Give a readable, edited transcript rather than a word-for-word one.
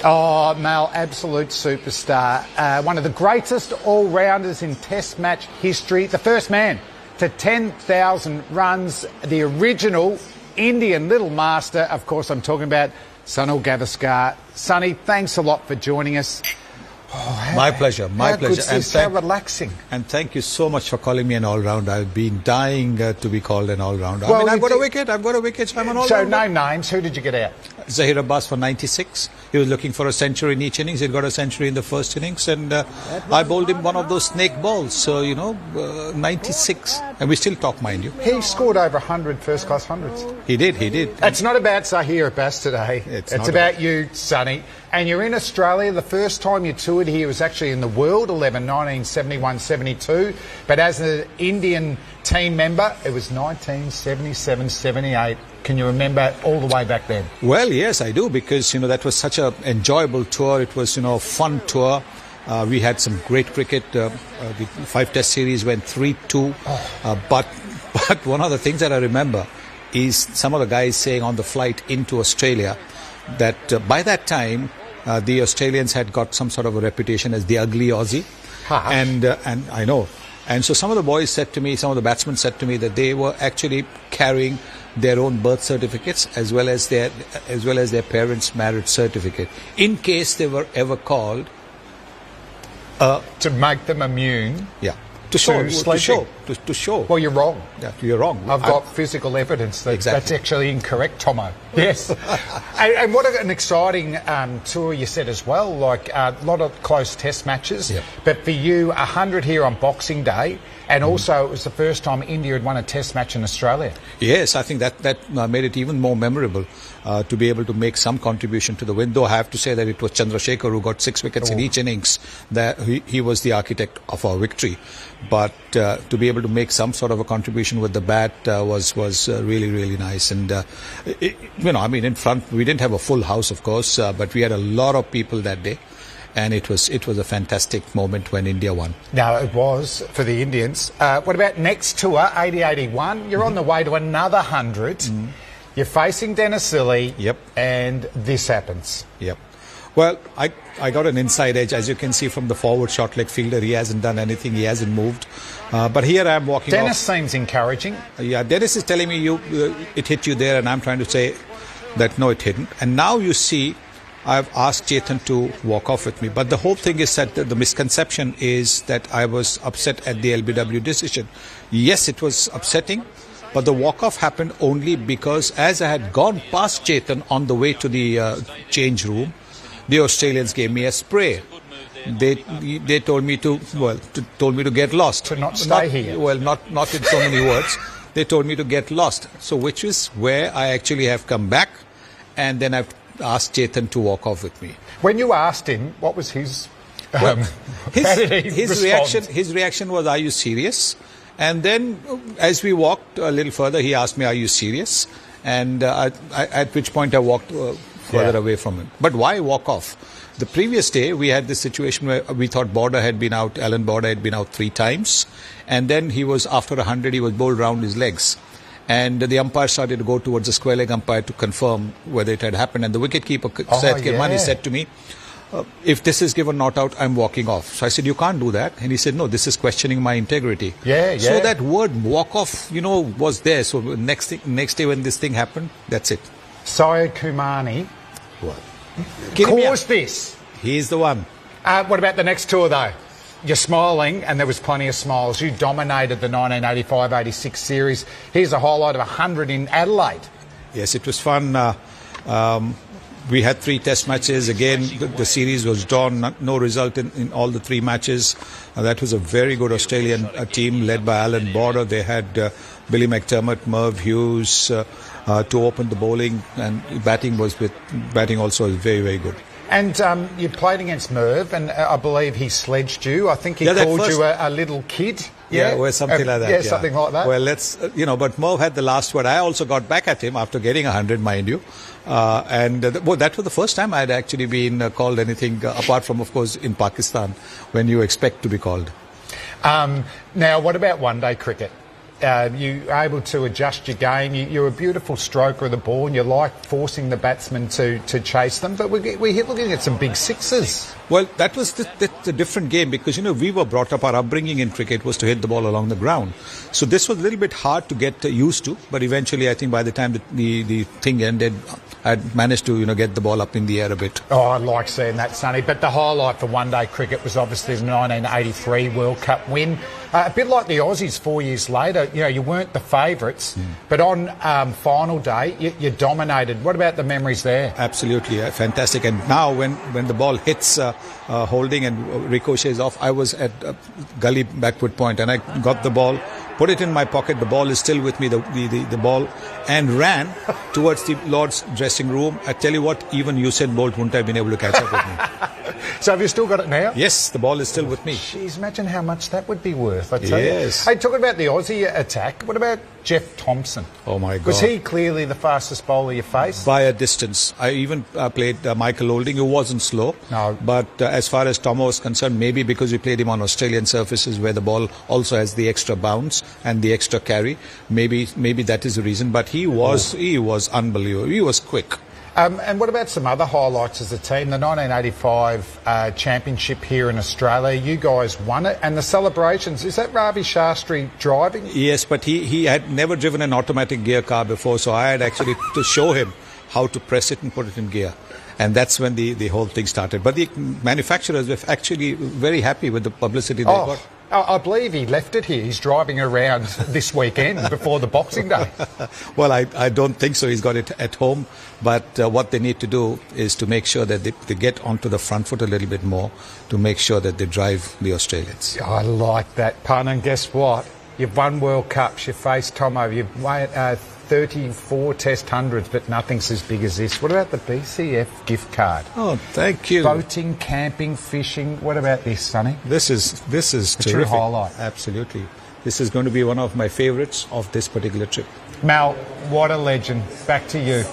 Oh, Mal, absolute superstar. One of the greatest all-rounders in Test match history. The first man to 10,000 runs. The original Indian little master. Of course, I'm talking about Sunil Gavaskar. Sonny, thanks a lot for joining us. Oh, my pleasure, my pleasure. And how relaxing. And thank you so much for calling me an all-rounder. I've been dying to be called an all-rounder. Well, I've got a wicket, so I'm an all-rounder. So name names, who did you get out? Zaheer Abbas for 96. He was looking for a century in each innings. He got a century in the first innings, and I bowled him one of those snake balls. So, 96. And we still talk, mind you. He scored over 100 first-class hundreds. He did. It's not about Zaheer Abbas today. It's about you, Sonny. And you're in Australia. The first time you toured here was actually in the World 11, 1971-72. But as an Indian team member, it was 1977-78. Can you remember all the way back then? Well, yes, I do, because, that was such an enjoyable tour. It was, a fun tour. We had some great cricket. The 5 Test series went 3-2. But one of the things that I remember is some of the guys saying on the flight into Australia that by that time, the Australians had got some sort of a reputation as the ugly Aussie. And I know. And so some of the boys said to me, some of the batsmen said to me that they were actually carrying their own birth certificates as well as their parents' marriage certificate, in case they were ever called to make them immune. Yeah. To show. Well, you're wrong. Yeah, you're wrong. I've got physical evidence that that's actually incorrect, Tomo. Yes. and what an exciting tour you said as well, like a lot of close Test matches. Yep. But for you, 100 here on Boxing Day, and also it was the first time India had won a Test match in Australia. Yes, I think that made it even more memorable to be able to make some contribution to the win. Though I have to say that it was Chandrasekhar who got 6 wickets in each innings. That he was the architect of our victory. But to be able to make some sort of a contribution with the bat was really, really nice. And in front we didn't have a full house, of course, but we had a lot of people that day. And it was a fantastic moment when India won. No, it was for the Indians. What about next tour, 80-81? You're on the way to another 100. You're facing Dennis Lillee. Yep. And this happens. Yep. Well, I got an inside edge. As you can see from the forward short leg fielder, he hasn't done anything. He hasn't moved. But here I am walking Dennis seems encouraging. Yeah, Dennis is telling me it hit you there, and I'm trying to say that no, it didn't. And now you see, I've asked Chetan to walk off with me. But the whole thing is that the misconception is that I was upset at the LBW decision. Yes, it was upsetting, but the walk-off happened only because as I had gone past Chetan on the way to the change room, the Australians gave me a spray. They told me to get lost. To not stay here. Well, not in so many words. They told me to get lost. So which is where I actually have come back, and then I've asked Chetan to walk off with me. When you asked him, what was his his reaction was, "Are you serious?" And then as we walked a little further, he asked me, "Are you serious?" And at which point I walked further away from him. But why walk off? The previous day we had this situation where we thought Alan Border had been out 3 times, and then he was, after 100, he was bowled round his legs. And the umpire started to go towards the square leg umpire to confirm whether it had happened. And the wicketkeeper, Syed Kirmani, said to me, if this is given not out, I'm walking off. So I said, you can't do that. And he said, no, this is questioning my integrity. So that word walk off, was there. So next day when this thing happened, that's it. Syed Kirmani caused this. He's the one. What about the next tour, though? You're smiling, and there was plenty of smiles. You dominated the 1985-86 series. Here's a highlight of 100 in Adelaide. Yes, it was fun. We had 3 Test matches. Again, the series was drawn. No result in all the 3 matches. That was a very good Australian team led by Alan Border. They had Billy McDermott, Merv Hughes to open the bowling, and batting also was very, very good. And you played against Merv, and I believe he sledged you. I think he called you a little kid. Or something like that. Yeah, something like that. Well, but Merv had the last word. I also got back at him after getting 100, mind you. That was the first time I had actually been called anything, apart from, of course, in Pakistan, when you expect to be called. Now, what about one-day cricket? You're able to adjust your game. You're a beautiful stroker of the ball, and you like forcing the batsmen to chase them. But we're looking at some big sixes. Well, that was that's a different game because, we were brought up, our upbringing in cricket was to hit the ball along the ground. So this was a little bit hard to get used to, but eventually I think by the time the thing ended, I'd managed to, get the ball up in the air a bit. Oh, I like seeing that, Sonny. But the highlight for one-day cricket was obviously the 1983 World Cup win. A bit like the Aussies 4 years later, you weren't the favourites, but on final day, you dominated. What about the memories there? Absolutely, fantastic. And now when the ball hits holding and ricochets off, I was at gully backward point and I got the ball, put it in my pocket, the ball is still with me, the ball, and ran towards the Lord's dressing room. I tell you what, even Usain Bolt wouldn't have been able to catch up with me. So have you still got it now? Yes, the ball is still with me. Jeez, imagine how much that would be worth, I tell yes. you. Hey, talking about the Aussie attack, what about Jeff Thompson? Oh my God. Was he clearly the fastest bowler you faced? By a distance. I even played Michael Olding, who wasn't slow. No. But as far as Tomo was concerned, maybe because we played him on Australian surfaces where the ball also has the extra bounce and the extra carry, maybe that is the reason. But he was unbelievable. He was quick. And what about some other highlights as a team? The 1985 championship here in Australia, you guys won it. And the celebrations, is that Ravi Shastri driving? Yes, but he had never driven an automatic gear car before, so I had actually to show him how to press it and put it in gear. And that's when the whole thing started. But the manufacturers were actually very happy with the publicity they got. I believe he left it here. He's driving around this weekend before the Boxing Day. Well, I don't think so. He's got it at home. But what they need to do is to make sure that they get onto the front foot a little bit more to make sure that they drive the Australians. I like that pun. And guess what? You've won World Cups. You faced Tomo. You've won 34 Test hundreds, but nothing's as big as this. What about the BCF gift card? Oh, thank you. Boating, camping, fishing. What about this, Sonny? This is terrific. True highlight. Absolutely. This is going to be one of my favourites of this particular trip. Mal, what a legend. Back to you.